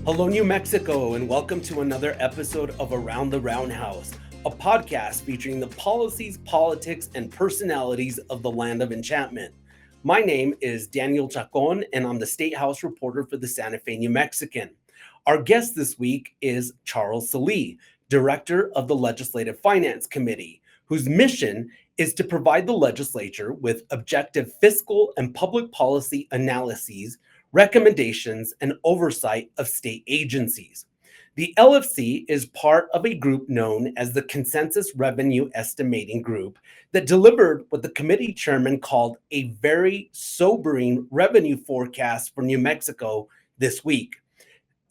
Hello, New Mexico, and welcome to another episode of Around the Roundhouse, a podcast featuring the policies, politics, and personalities of the land of enchantment. My name is Daniel Chacón, and I'm the State House reporter for the Santa Fe New Mexican. Our guest this week is Charles Sallee, director of the Legislative Finance Committee, whose mission is to provide the legislature with objective fiscal and public policy analyses, recommendations, and oversight of state agencies. The LFC is part of a group known as the Consensus Revenue Estimating Group that delivered what the committee chairman called a very sobering revenue forecast for New Mexico this week.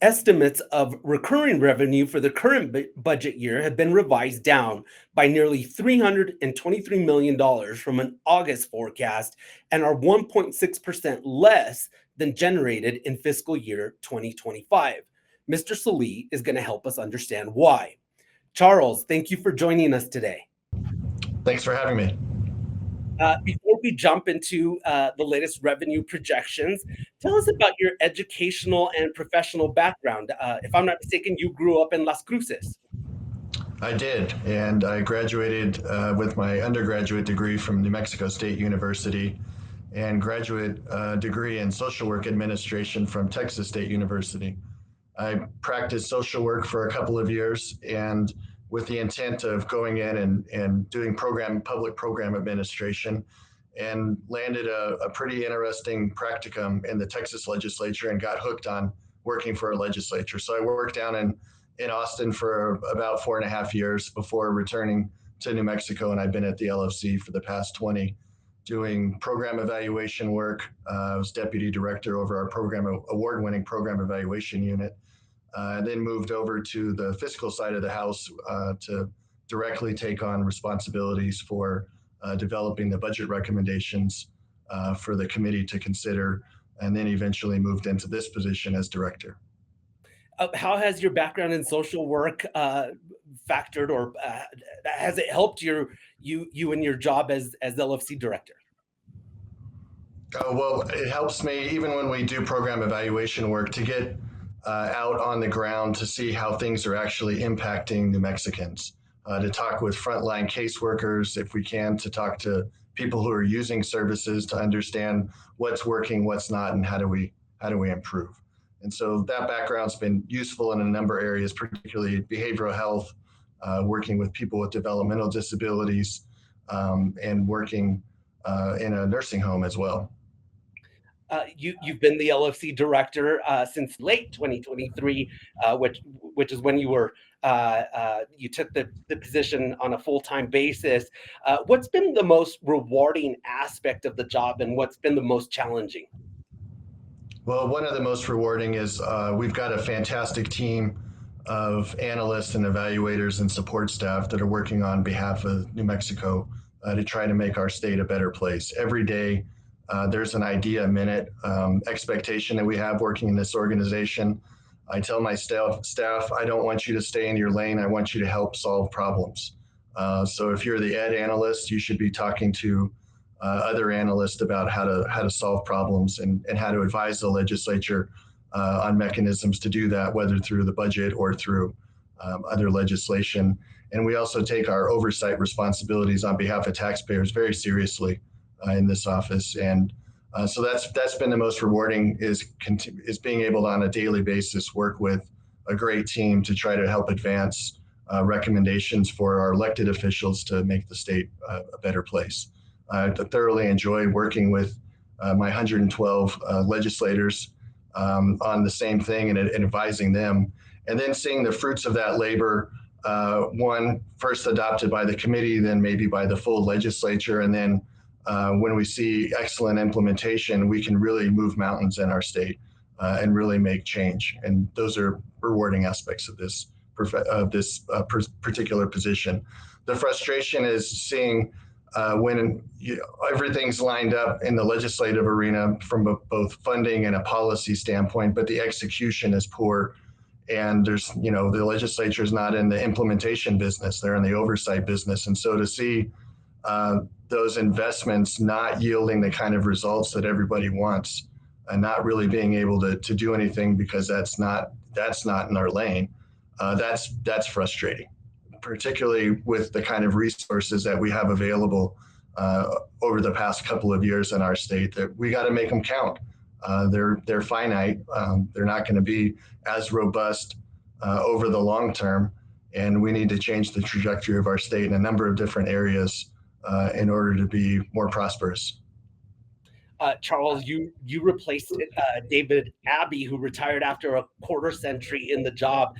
Estimates of recurring revenue for the current budget year have been revised down by nearly $323 million from an August forecast and are 1.6% less than generated in fiscal year 2025. Mr. Sallee is going to help us understand why. Charles, thank you for joining us today. Thanks for having me. Before we jump into the latest revenue projections, tell us about your educational and professional background. If I'm not mistaken, you grew up in Las Cruces. I did, and I graduated with my undergraduate degree from New Mexico State University and graduate degree in social work administration from Texas State University. I practiced social work for a couple of years and with the intent of going in and doing public program administration, and landed a pretty interesting practicum in the Texas legislature and got hooked on working for a legislature. So I worked down in Austin for about 4.5 years before returning to New Mexico, and I've been at the LFC for the past 20, doing program evaluation work. I was deputy director over our award-winning program evaluation unit. Then moved over to the fiscal side of the house to directly take on responsibilities for developing the budget recommendations for the committee to consider, and then eventually moved into this position as director. How has your background in social work factored, or has it helped you in your job as LFC director? Well, it helps me even when we do program evaluation work to get out on the ground to see how things are actually impacting New Mexicans, to talk with frontline caseworkers if we can, to talk to people who are using services to understand what's working, what's not, and how do we improve. And so that background's been useful in a number of areas, particularly behavioral health, working with people with developmental disabilities, and working in a nursing home as well. You've been the LFC director since late 2023, which is when you took the position on a full-time basis. What's been the most rewarding aspect of the job, and what's been the most challenging? Well, one of the most rewarding is we've got a fantastic team of analysts and evaluators and support staff that are working on behalf of New Mexico to try to make our state a better place. Every day, there's an idea a minute expectation that we have working in this organization. I tell my staff, I don't want you to stay in your lane. I want you to help solve problems. So if you're the ed analyst, you should be talking to other analysts about how to solve problems and how to advise the legislature on mechanisms to do that, whether through the budget or through other legislation. And we also take our oversight responsibilities on behalf of taxpayers very seriously in this office, and so that's been the most rewarding is being able to on a daily basis work with a great team to try to help advance recommendations for our elected officials to make the state a better place. I thoroughly enjoy working with my 112 legislators on the same thing and advising them, and then seeing the fruits of that labor. One, first adopted by the committee, then maybe by the full legislature, and then when we see excellent implementation, we can really move mountains in our state and really make change. And those are rewarding aspects of this particular position. The frustration is seeing when everything's lined up in the legislative arena from both funding and a policy standpoint, but the execution is poor. And there's, the legislature is not in the implementation business, they're in the oversight business. And so to see those investments not yielding the kind of results that everybody wants and not really being able to do anything because that's not in our lane. That's frustrating, particularly with the kind of resources that we have available over the past couple of years in our state. That we got to make them count. They're finite. They're not going to be as robust over the long term, and we need to change the trajectory of our state in a number of different areas in order to be more prosperous. Charles, you replaced David Abbey, who retired after a quarter century in the job.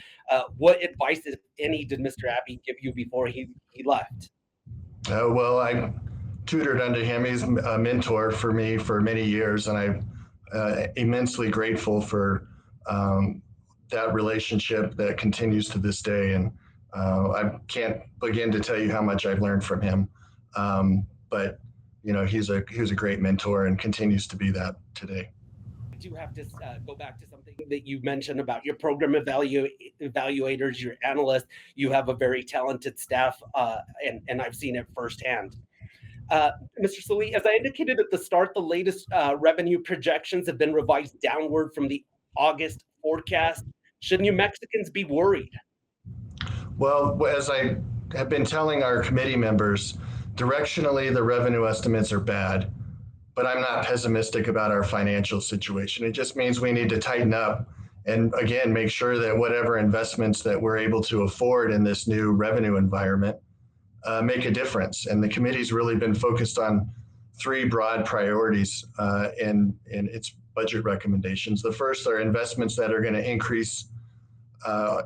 What advice, if any, did Mr. Abbey give you before he left? Well, I tutored under him. He's a mentor for me for many years, and I'm immensely grateful for that relationship that continues to this day. And I can't begin to tell you how much I've learned from him. But he was a great mentor and continues to be that today. I do have to go back to something that you mentioned about your program evaluators, your analysts. You have a very talented staff, and I've seen it firsthand. Mr. Sallee, as I indicated at the start, the latest revenue projections have been revised downward from the August forecast. Should New Mexicans be worried? Well, as I have been telling our committee members, directionally, the revenue estimates are bad, but I'm not pessimistic about our financial situation. It just means we need to tighten up and, again, make sure that whatever investments that we're able to afford in this new revenue environment make a difference. And the committee's really been focused on three broad priorities in its budget recommendations. The first are investments that are going to increase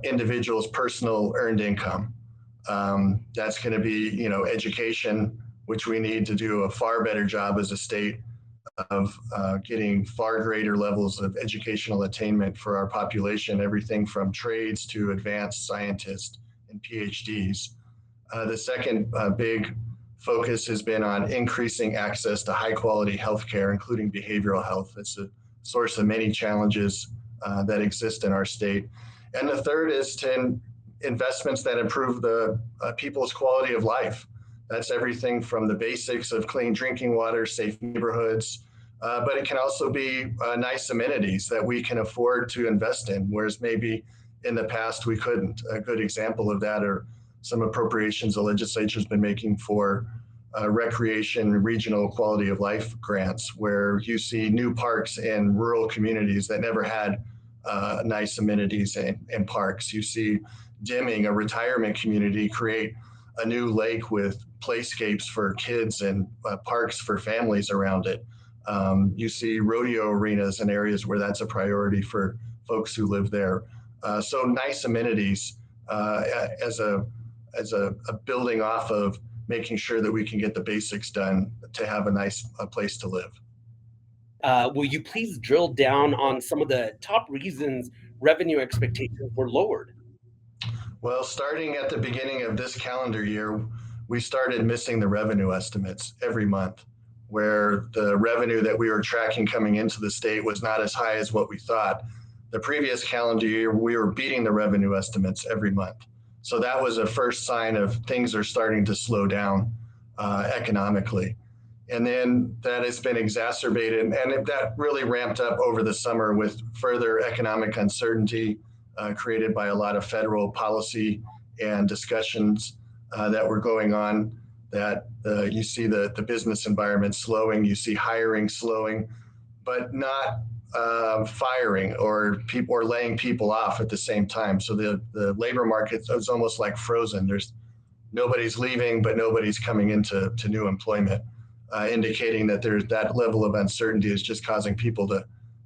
individuals' personal earned income. That's going to be, education, which we need to do a far better job as a state of getting far greater levels of educational attainment for our population, everything from trades to advanced scientists and PhDs. The second big focus has been on increasing access to high quality healthcare, including behavioral health. It's a source of many challenges that exist in our state. And the third is to investments that improve the people's quality of life. That's everything from the basics of clean drinking water, safe neighborhoods, but it can also be nice amenities that we can afford to invest in, whereas maybe in the past we couldn't. A good example of that are some appropriations the legislature's been making for recreation, regional quality of life grants, where you see new parks in rural communities that never had nice amenities and parks. You see Dimming, a retirement community, create a new lake with playscapes for kids and parks for families around it. You see rodeo arenas in areas where that's a priority for folks who live there. So nice amenities as a building off of making sure that we can get the basics done to have a nice place to live. Will you please drill down on some of the top reasons revenue expectations were lowered? Well, starting at the beginning of this calendar year, we started missing the revenue estimates every month, where the revenue that we were tracking coming into the state was not as high as what we thought. The previous calendar year, we were beating the revenue estimates every month. So that was a first sign of things are starting to slow down economically. And then that has been exacerbated, and that really ramped up over the summer with further economic uncertainty created by a lot of federal policy and discussions that were going on, that you see the business environment slowing, you see hiring slowing, but not firing or laying people off at the same time. So the labor market is almost like frozen. There's nobody's leaving, but nobody's coming into new employment, indicating that there's that level of uncertainty is just causing people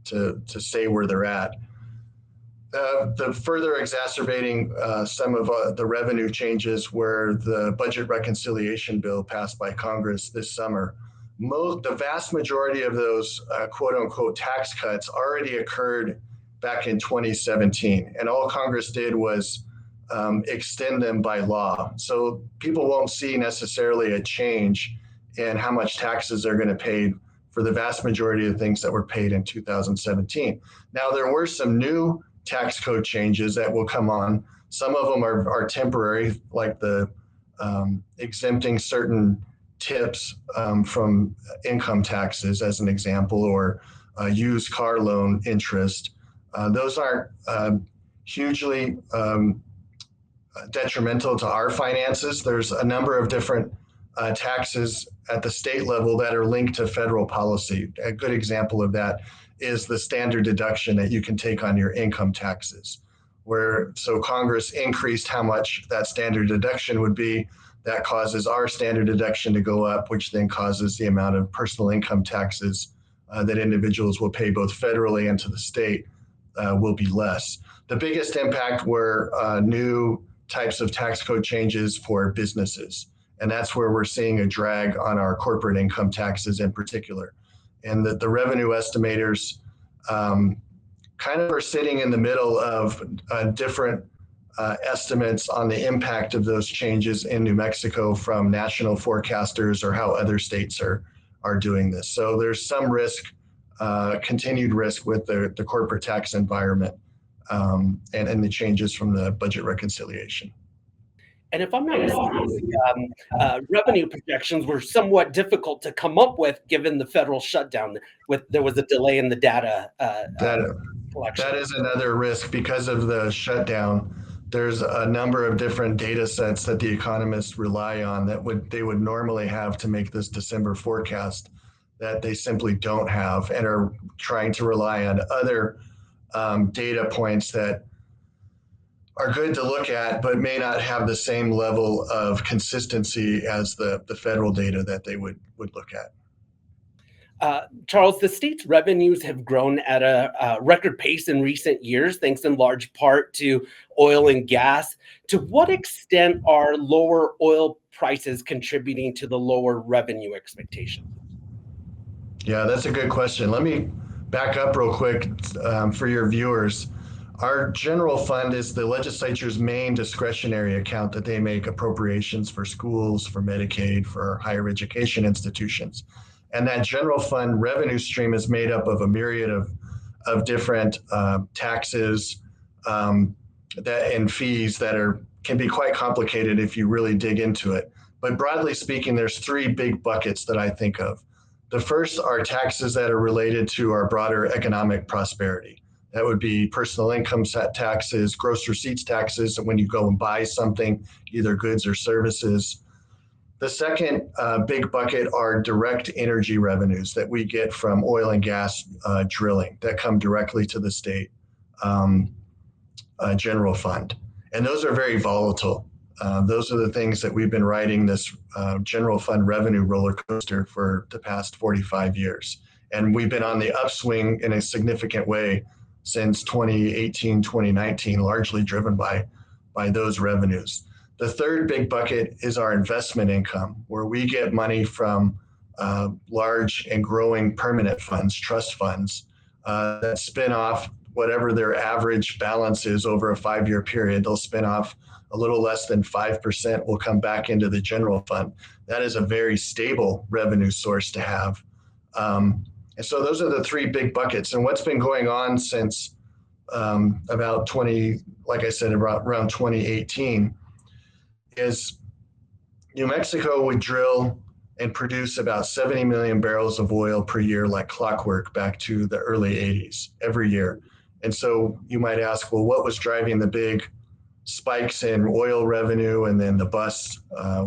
to stay where they're at. The further exacerbating some of the revenue changes were the budget reconciliation bill passed by Congress this summer. The vast majority of those quote unquote tax cuts already occurred back in 2017, and all Congress did was extend them by law. So people won't see necessarily a change in how much taxes they're going to pay for the vast majority of things that were paid in 2017. Now, there were some new tax code changes that will come on. Some of them are temporary, like the exempting certain tips from income taxes, as an example, or used car loan interest. Those aren't hugely detrimental to our finances. There's a number of different taxes at the state level that are linked to federal policy. A good example of that is the standard deduction that you can take on your income taxes, so Congress increased how much that standard deduction would be. That causes our standard deduction to go up, which then causes the amount of personal income taxes that individuals will pay both federally and to the state will be less. The biggest impact were new types of tax code changes for businesses. And that's where we're seeing a drag on our corporate income taxes in particular. And the revenue estimators kind of are sitting in the middle of different estimates on the impact of those changes in New Mexico from national forecasters or how other states are doing this. So there's some risk, continued risk with the corporate tax environment and the changes from the budget reconciliation. And if I'm not mistaken, revenue projections were somewhat difficult to come up with given the federal shutdown. There was a delay in the data collection. That is another risk because of the shutdown. There's a number of different data sets that the economists rely on that they would normally have to make this December forecast that they simply don't have and are trying to rely on other data points that are good to look at, but may not have the same level of consistency as the federal data that they would look at. Charles, the state's revenues have grown at a record pace in recent years, thanks in large part to oil and gas. To what extent are lower oil prices contributing to the lower revenue expectations? Yeah, that's a good question. Let me back up real quick for your viewers. Our general fund is the legislature's main discretionary account that they make appropriations for schools, for Medicaid, for higher education institutions. And that general fund revenue stream is made up of a myriad of different taxes and fees that can be quite complicated if you really dig into it. But broadly speaking, there's three big buckets that I think of. The first are taxes that are related to our broader economic prosperity. That would be personal income taxes, gross receipts taxes, when you go and buy something, either goods or services. The second big bucket are direct energy revenues that we get from oil and gas drilling that come directly to the state general fund. And those are very volatile. Those are the things that we've been riding this general fund revenue roller coaster for the past 45 years. And we've been on the upswing in a significant way since 2018, 2019, largely driven by those revenues. The third big bucket is our investment income, where we get money from large and growing permanent funds, trust funds, that spin off whatever their average balance is over a 5-year period. They'll spin off a little less than 5% will come back into the general fund. That is a very stable revenue source to have. And so those are the three big buckets. And what's been going on since around 2018 is New Mexico would drill and produce about 70 million barrels of oil per year like clockwork back to the early 80s every year. And so you might ask, well, what was driving the big spikes in oil revenue and then the bust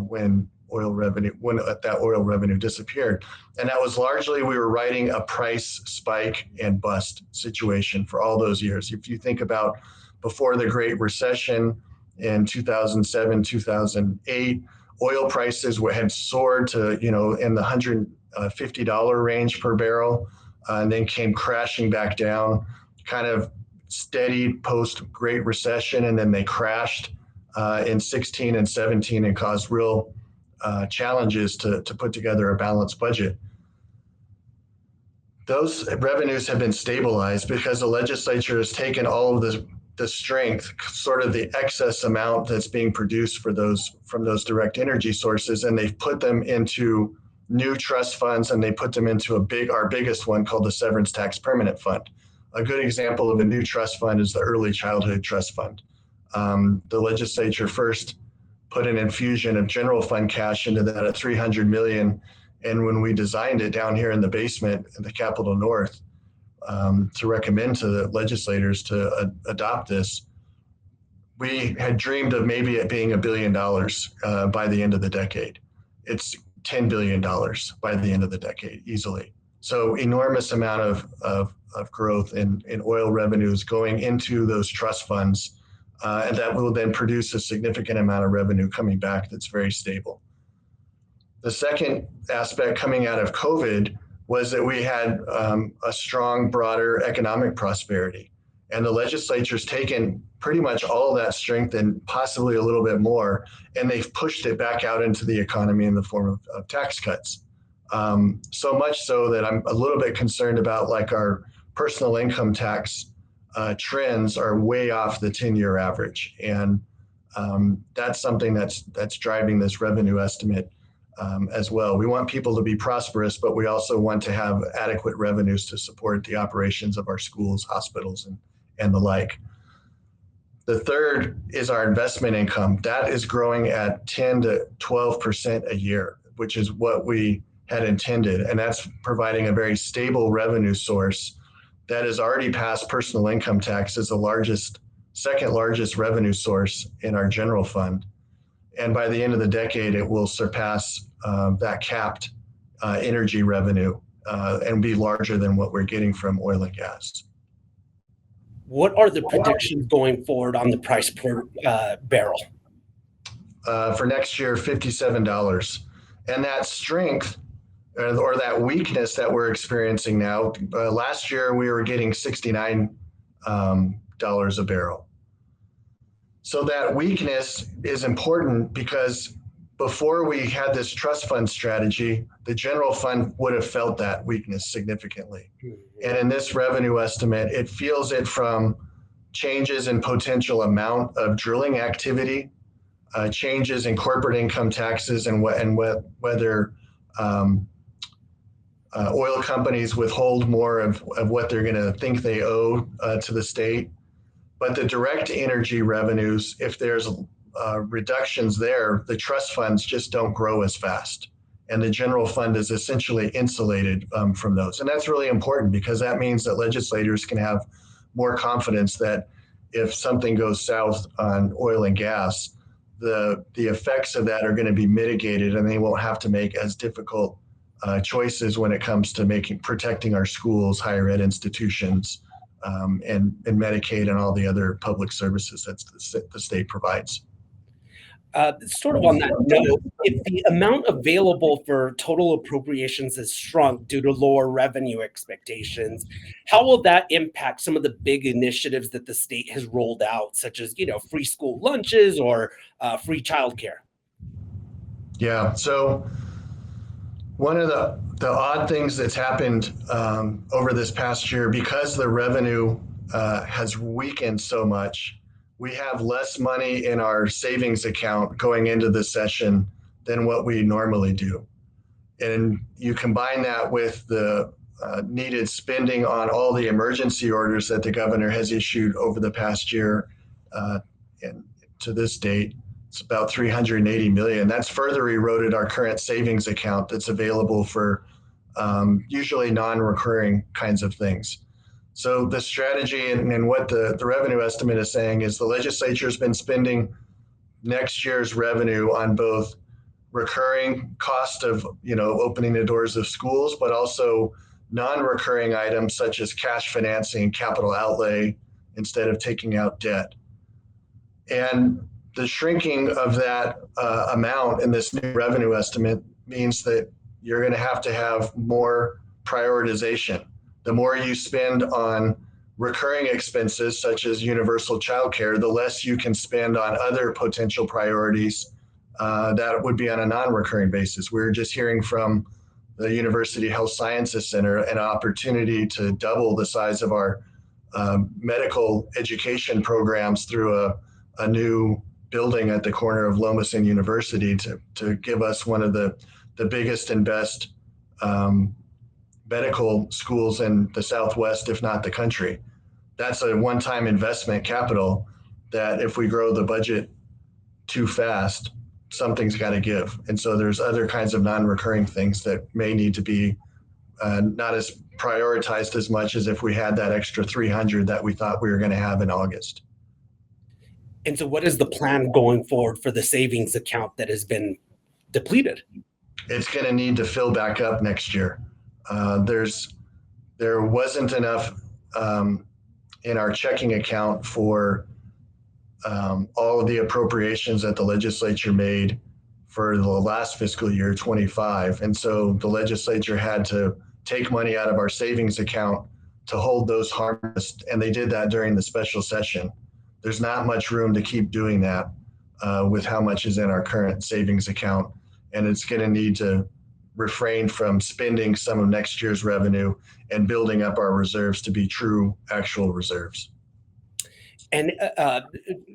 when that oil revenue disappeared? And that was largely we were riding a price spike and bust situation for all those years. If you think about before the Great Recession in 2007, 2008, oil prices had soared to, in the $150 range per barrel, and then came crashing back down, kind of steadied post Great Recession, and then they crashed in 16 and 17 and caused real challenges to put together a balanced budget. Those revenues have been stabilized because the legislature has taken all of the strength, sort of the excess amount that's being produced from those direct energy sources, and they've put them into new trust funds, and they put them into our biggest one called the Severance Tax Permanent Fund. A good example of a new trust fund is the Early Childhood Trust Fund. The legislature first put an infusion of general fund cash into that at $300 million. And when we designed it down here in the basement in the Capitol North, to recommend to the legislators to adopt this, we had dreamed of maybe it being $1 billion by the end of the decade. It's $10 billion by the end of the decade, easily. So enormous amount of growth in oil revenues going into those trust funds, and that will then produce a significant amount of revenue coming back that's very stable. The second aspect coming out of COVID was that we had a strong, broader economic prosperity. And the legislature's taken pretty much all of that strength and possibly a little bit more, and they've pushed it back out into the economy in the form of tax cuts. So much so that I'm a little bit concerned about like our personal income tax trends are way off the 10-year average. And that's something that's driving this revenue estimate as well. We want people to be prosperous, but we also want to have adequate revenues to support the operations of our schools, hospitals, and the like. The third is our investment income. That is growing at 10 to 12% a year, which is what we had intended. And that's providing a very stable revenue source that has already passed personal income tax as the second largest revenue source in our general fund. And by the end of the decade, it will surpass that capped energy revenue and be larger than what we're getting from oil and gas. What are the predictions going forward on the price per barrel? For next year, $57. And that strength or that weakness that we're experiencing now, last year we were getting $69 a barrel. So that weakness is important because before we had this trust fund strategy, the general fund would have felt that weakness significantly. And in this revenue estimate, it feels it from changes in potential amount of drilling activity, changes in corporate income taxes, and whether oil companies withhold more of what they're going to think they owe to the state. But the direct energy revenues, if there's reductions there, the trust funds just don't grow as fast. And the general fund is essentially insulated from those. And that's really important because that means that legislators can have more confidence that if something goes south on oil and gas, the effects of that are going to be mitigated and they won't have to make as difficult choices when it comes to protecting our schools, higher ed institutions, and Medicaid and all the other public services that the state provides. Sort of on that note, if the amount available for total appropriations has shrunk due to lower revenue expectations, how will that impact some of the big initiatives that the state has rolled out, such as, free school lunches or free childcare? Yeah, so one of the odd things that's happened over this past year, because the revenue has weakened so much, we have less money in our savings account going into the session than what we normally do. And you combine that with the needed spending on all the emergency orders that the governor has issued over the past year, and to this date, it's about $380 million. That's further eroded our current savings account that's available for usually non-recurring kinds of things. So the strategy and what the revenue estimate is saying is the legislature's been spending next year's revenue on both recurring cost of opening the doors of schools, but also non-recurring items such as cash financing, capital outlay, instead of taking out debt. And the shrinking of that amount in this new revenue estimate means that you're going to have more prioritization. The more you spend on recurring expenses, such as universal childcare, the less you can spend on other potential priorities that would be on a non-recurring basis. We're just hearing from the University Health Sciences Center an opportunity to double the size of our medical education programs through a new building at the corner of Lomas and University to give us one of the biggest and best medical schools in the Southwest, if not the country. That's a one-time investment capital that if we grow the budget too fast, something's got to give. And so there's other kinds of non-recurring things that may need to be not as prioritized as much as if we had that extra 300 that we thought we were going to have in August. And so what is the plan going forward for the savings account that has been depleted? It's going to need to fill back up next year. There wasn't enough in our checking account for all of the appropriations that the legislature made for the last fiscal year, 25. And so the legislature had to take money out of our savings account to hold those harvests, and they did that during the special session. There's not much room to keep doing that with how much is in our current savings account, and it's going to need to refrain from spending some of next year's revenue and building up our reserves to be true actual reserves. And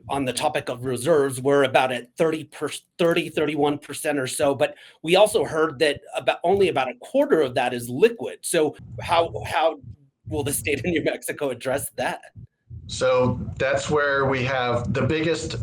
on the topic of reserves, we're about at 31% or so, but we also heard that only about a quarter of that is liquid. So how will the state of New Mexico address that? So that's where we have the biggest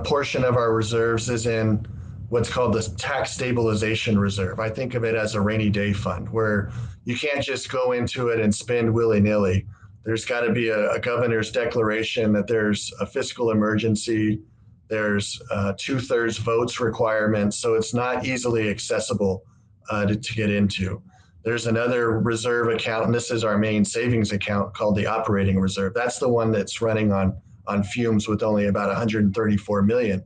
portion of our reserves is in what's called the tax stabilization reserve. I think of it as a rainy day fund where you can't just go into it and spend willy-nilly. There's got to be a governor's declaration that there's a fiscal emergency. There's 2/3 votes requirement, so it's not easily accessible to get into. There's another reserve account, and this is our main savings account called the operating reserve. That's the one that's running on fumes with only about 134 million.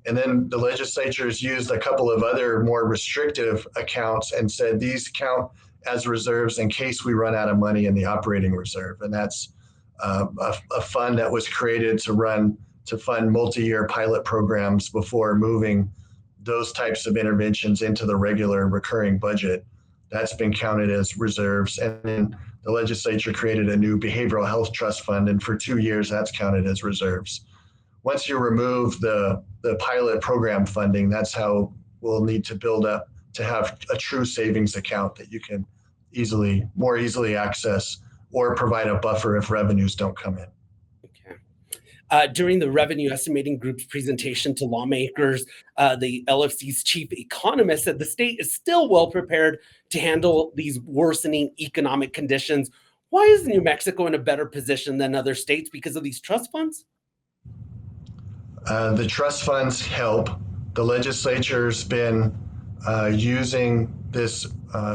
And then the legislature has used a couple of other more restrictive accounts and said these count as reserves in case we run out of money in the operating reserve. And that's a fund that was created to fund multi-year pilot programs before moving those types of interventions into the regular recurring budget. That's been counted as reserves. And then the legislature created a new behavioral health trust fund, and for 2 years that's counted as reserves. Once you remove the pilot program funding, that's how we'll need to build up to have a true savings account that you can more easily access or provide a buffer if revenues don't come in. Okay. During the Revenue Estimating Group's presentation to lawmakers, the LFC's chief economist said the state is still well prepared to handle these worsening economic conditions. Why is New Mexico in a better position than other states? Because of these trust funds? The trust funds help. The legislature's been using this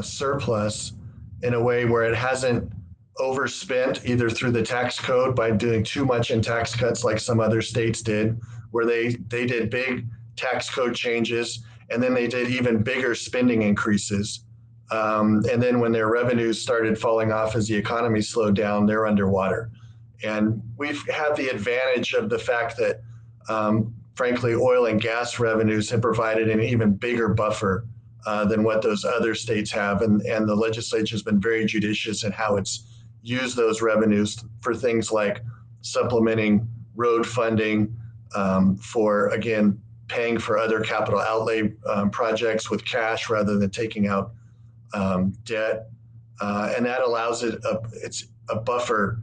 surplus in a way where it hasn't overspent either through the tax code by doing too much in tax cuts like some other states did, where they did big tax code changes and then they did even bigger spending increases. And then when their revenues started falling off as the economy slowed down, they're underwater. And we've had the advantage of the fact that frankly, oil and gas revenues have provided an even bigger buffer than what those other states have. And the legislature has been very judicious in how it's used those revenues for things like supplementing road funding, for, again, paying for other capital outlay projects with cash rather than taking out debt. And that allows it's a buffer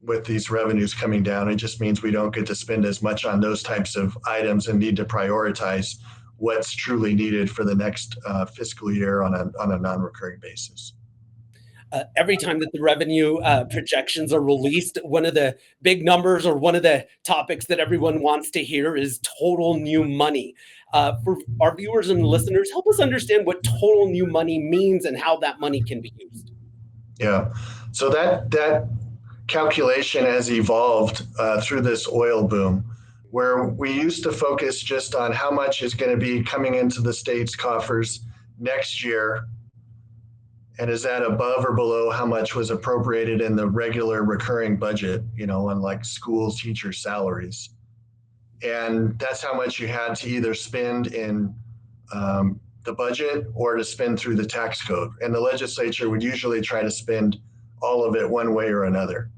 with these revenues coming down. It just means we don't get to spend as much on those types of items and need to prioritize what's truly needed for the next fiscal year on a non-recurring basis. Every time that the revenue projections are released, one of the big numbers or one of the topics that everyone wants to hear is total new money. For our viewers and listeners, help us understand what total new money means and how that money can be used. Yeah, so that calculation has evolved through this oil boom, where we used to focus just on how much is going to be coming into the state's coffers next year, and is that above or below how much was appropriated in the regular recurring budget, on like school teacher salaries. And that's how much you had to either spend in the budget or to spend through the tax code. And the legislature would usually try to spend all of it one way or another.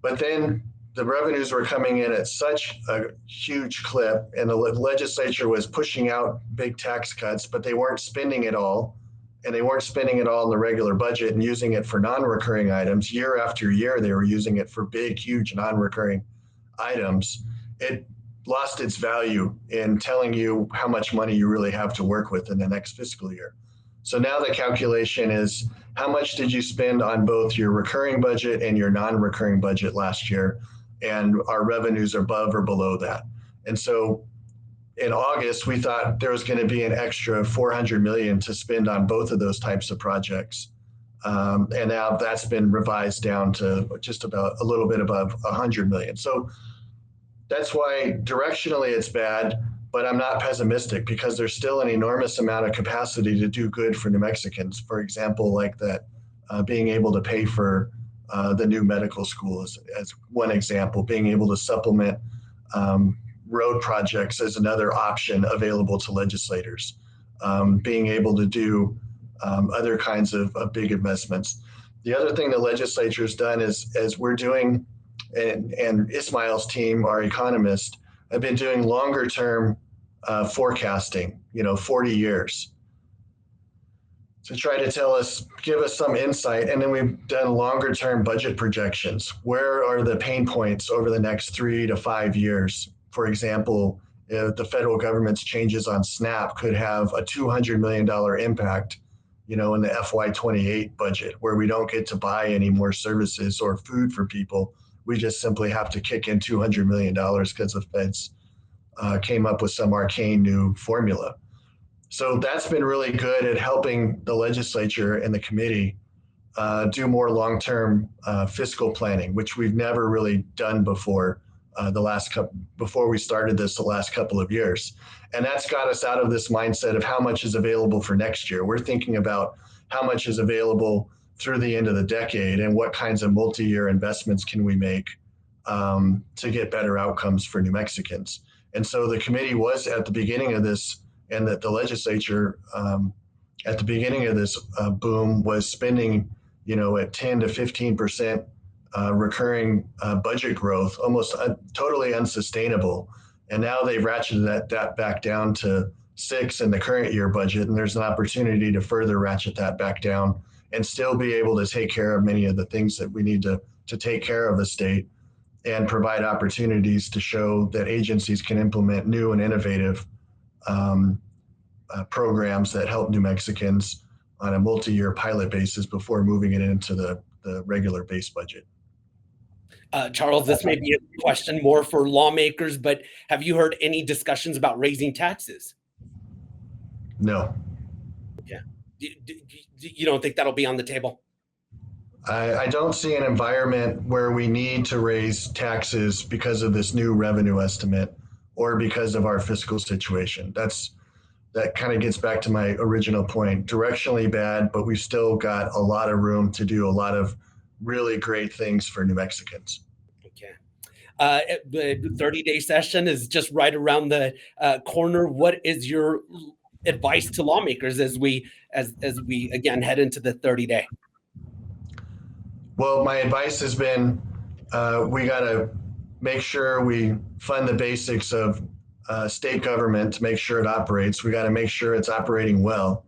But then the revenues were coming in at such a huge clip, and the legislature was pushing out big tax cuts, but they weren't spending it all. And they weren't spending it all in the regular budget and using it for non-recurring items. Year after year, they were using it for big, huge non-recurring items. It lost its value in telling you how much money you really have to work with in the next fiscal year. So now the calculation is how much did you spend on both your recurring budget and your non-recurring budget last year? And our revenues are above or below that. And so in August, we thought there was going to be an extra 400 million to spend on both of those types of projects. And now that's been revised down to just about a little bit above 100 million. So that's why directionally it's bad, but I'm not pessimistic because there's still an enormous amount of capacity to do good for New Mexicans. For example, like that, being able to pay for the new medical school as one example, being able to supplement road projects as another option available to legislators, being able to do other kinds of big investments. The other thing the legislature has done is, as we're doing, and Ismail's team, our economist, have been doing longer term forecasting, 40 years, to try to give us some insight. And then we've done longer term budget projections. Where are the pain points over the next 3 to 5 years? For example, if the federal government's changes on SNAP could have a $200 million impact, in the FY28 budget, where we don't get to buy any more services or food for people. We just simply have to kick in $200 million because the feds came up with some arcane new formula. So that's been really good at helping the legislature and the committee do more long-term fiscal planning, which we've never really done before before we started this the last couple of years. And that's got us out of this mindset of how much is available for next year. We're thinking about how much is available through the end of the decade and what kinds of multi-year investments can we make to get better outcomes for New Mexicans. And so the committee was at the beginning of this, and that the legislature at the beginning of this boom was spending, at 10 to 15% recurring budget growth, almost totally unsustainable. And now they've ratcheted that back down to 6 in the current year budget, and there's an opportunity to further ratchet that back down and still be able to take care of many of the things that we need to take care of the state, and provide opportunities to show that agencies can implement new and innovative programs that help New Mexicans on a multi-year pilot basis before moving it into the regular base budget. Charles, this may be a question more for lawmakers, but have you heard any discussions about raising taxes? No. Yeah. You don't think that'll be on the table? I don't see an environment where we need to raise taxes because of this new revenue estimate or because of our fiscal situation. That kind of gets back to my original point. Directionally bad, but we've still got a lot of room to do a lot of really great things for New Mexicans. Okay. The 30-day session is just right around the corner. What is your advice to lawmakers as we again head into the 30-day? Well, my advice has been we got to make sure we fund the basics of state government to make sure it operates. We got to make sure it's operating well.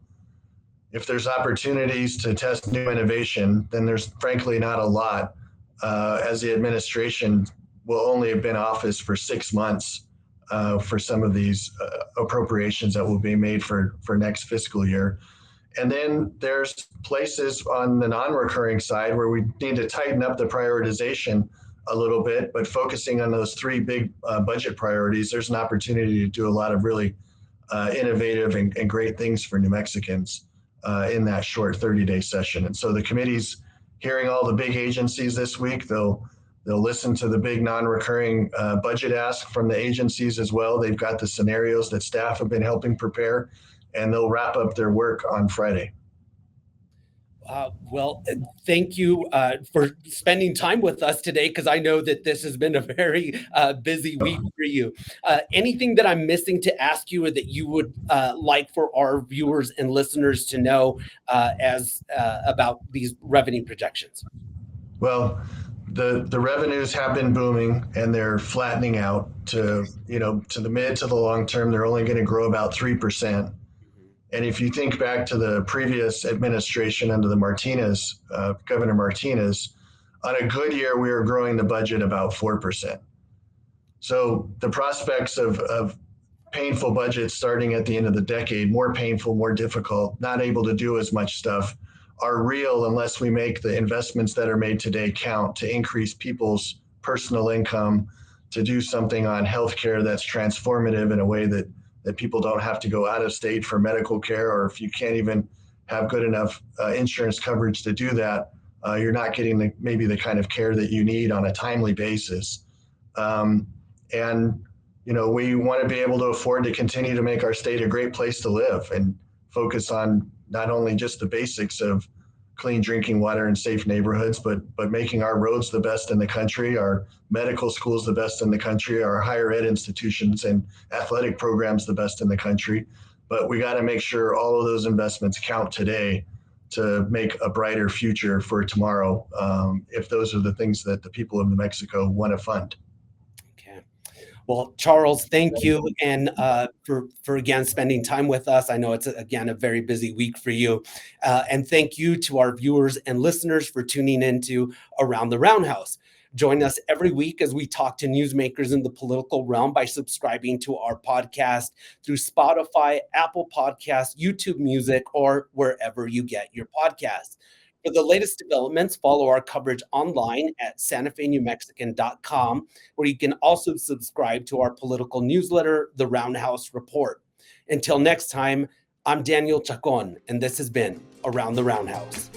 If there's opportunities to test new innovation, then there's frankly not a lot, as the administration will only have been in office for 6 months for some of these appropriations that will be made for next fiscal year. And then there's places on the non-recurring side where we need to tighten up the prioritization a little bit, but focusing on those 3 big budget priorities, there's an opportunity to do a lot of really innovative and great things for New Mexicans in that short 30-day session. And so the committee's hearing all the big agencies this week. They'll listen to the big non-recurring budget ask from the agencies as well. They've got the scenarios that staff have been helping prepare, and they'll wrap up their work on Friday. Well, thank you for spending time with us today, because I know that this has been a very busy week for you. Anything that I'm missing to ask you or that you would like for our viewers and listeners to know about these revenue projections? Well, the revenues have been booming and they're flattening out to the mid to the long term. They're only going to grow about 3%. And if you think back to the previous administration under the Governor Martinez, on a good year, we were growing the budget about 4%. So the prospects of painful budgets starting at the end of the decade, more painful, more difficult, not able to do as much stuff, are real unless we make the investments that are made today count to increase people's personal income, to do something on healthcare that's transformative in a way that people don't have to go out of state for medical care, or if you can't even have good enough insurance coverage to do that, you're not getting maybe the kind of care that you need on a timely basis. And we want to be able to afford to continue to make our state a great place to live and focus on not only just the basics of clean drinking water and safe neighborhoods, but making our roads the best in the country, our medical schools the best in the country, our higher ed institutions and athletic programs the best in the country. But we got to make sure all of those investments count today to make a brighter future for tomorrow, if those are the things that the people of New Mexico want to fund. Okay. Well, Charles, thank you, and for again spending time with us. I know it's again a very busy week for you, and thank you to our viewers and listeners for tuning into Around the Roundhouse. Join us every week as we talk to newsmakers in the political realm by subscribing to our podcast through Spotify, Apple Podcasts, YouTube Music, or wherever you get your podcasts. For the latest developments, follow our coverage online at santafenewmexican.com, where you can also subscribe to our political newsletter, The Roundhouse Report. Until next time, I'm Daniel Chacón, and this has been Around the Roundhouse.